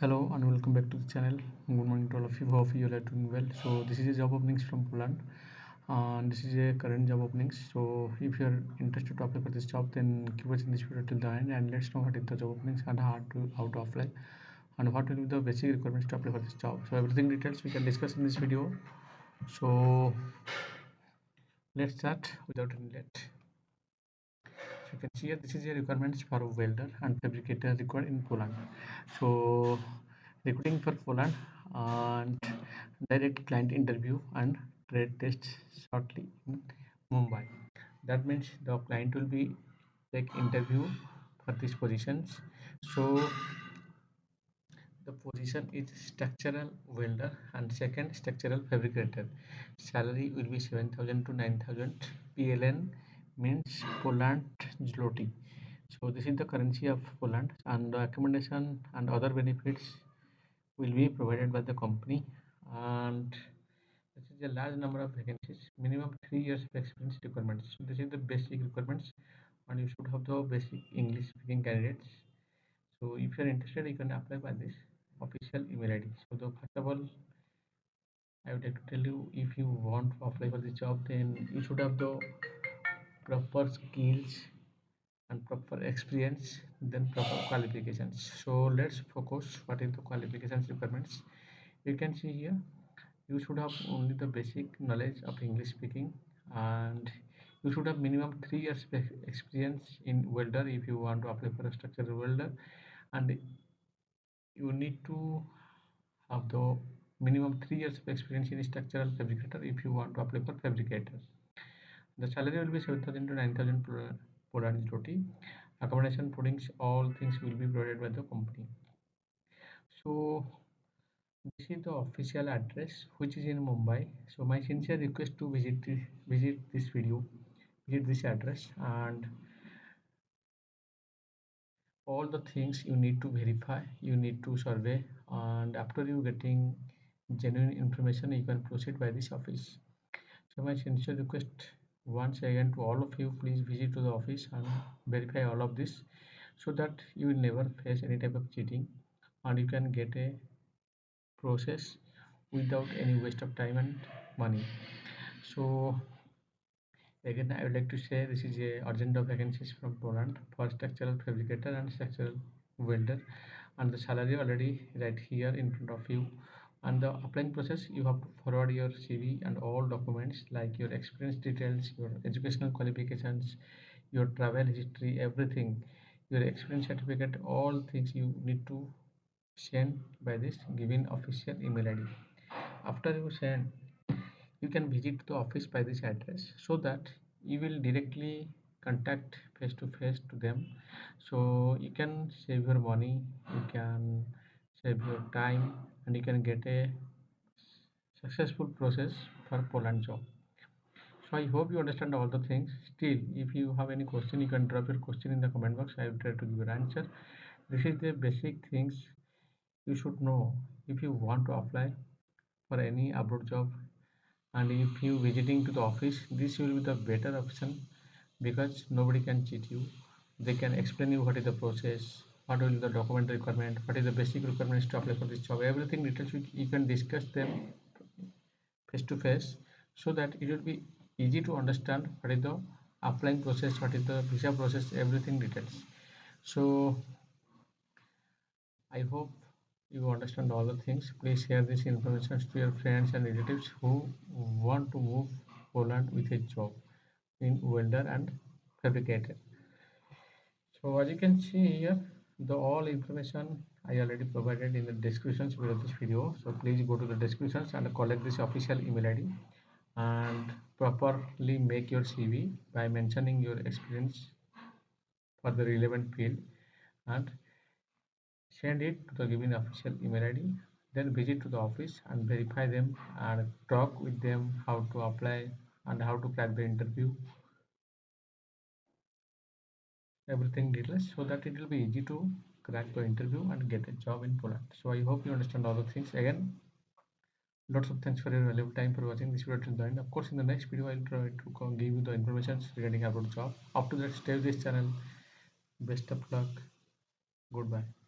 Hello and welcome back to the channel. Good morning to all of you. Hope you are doing well. So this is a job openings from Poland, and this is a current job openings. So if you are interested to apply for this job, then keep watching this video till the end, and let's know what is the job openings and how to apply, and what will be the basic requirements to apply for this job. So everything details we can discuss in this video. So let's start without any late. So you can see here this is a requirements for a welder and fabricator required in Poland. So recruiting for Poland and direct client interview and trade test shortly in Mumbai. That means the client will be take interview for these positions. So the position is structural welder and second structural fabricator. Salary will be 7,000 to 9,000 PLN, means Poland zloty. So this is the currency of Poland, and the accommodation and other benefits will be provided by the company. And this is a large number of vacancies, minimum 3 years of experience requirements. So this is the basic requirements, and you should have the basic English speaking candidates. So if you are interested, you can apply by this official email ID. So first of all, I would like to tell you, if you want to apply for this job, then you should have the proper skills and proper experience, then proper qualifications. So let's focus what is the qualifications requirements. You can see here you should have only the basic knowledge of English speaking, and you should have minimum 3 years experience in welder if you want to apply for a structural welder, and you need to have the minimum 3 years of experience in structural fabricator if you want to apply for fabricator. The salary will be 7,000 to 9,000 Poland zloty. Accommodation, foodings, all things will be provided by the company. So this is the official address which is in Mumbai. So my sincere request to visit this video, visit this address, and all the things you need to verify, you need to survey, and after you getting genuine information, you can proceed by this office. So my sincere request once again to all of you, please visit to the office and verify all of this, so that you will never face any type of cheating, and you can get a process without any waste of time and money. So again, I would like to say this is a urgent of vacancies from Poland for structural fabricator and structural welder, and the salary already right here in front of you. And the applying process, you have to forward your CV and all documents like your experience details, your educational qualifications, your travel history, everything, your experience certificate, all things you need to send by this given official email ID. After you send, you can visit the office by this address, so that you will directly contact face to face to them. So you can save your money, you can save your time, and you can get a successful process for Poland job. So I hope you understand all the things. Still, if you have any question, you can drop your question in the comment box. I will try to give you an answer. This is the basic things you should know if you want to apply for any abroad job. And if you visiting to the office, this will be the better option, because nobody can cheat you. They can explain you what is the process, what will be the document requirement, what is the basic requirements to apply for this job, everything details you can discuss them face to face, so that it will be easy to understand what is the applying process, what is the visa process, everything details. So I hope you understand all the things. Please share this information to your friends and relatives who want to move Poland with a job in welder and fabricator. So as you can see here, the all information I already provided in the descriptions below this video. So please go to the descriptions and collect this official email ID, and properly make your CV by mentioning your experience for the relevant field, and send it to the given official email ID. Then visit to the office and verify them and talk with them how to apply and how to crack the interview, everything details, so that it will be easy to crack the interview and get a job in Poland. So I hope you understand all the things. Again, lots of thanks for your valuable time for watching this video till the end. Of course, in the next video, I'll try to give you the information regarding about job. Up to that, stay with this channel. Best of luck. Goodbye.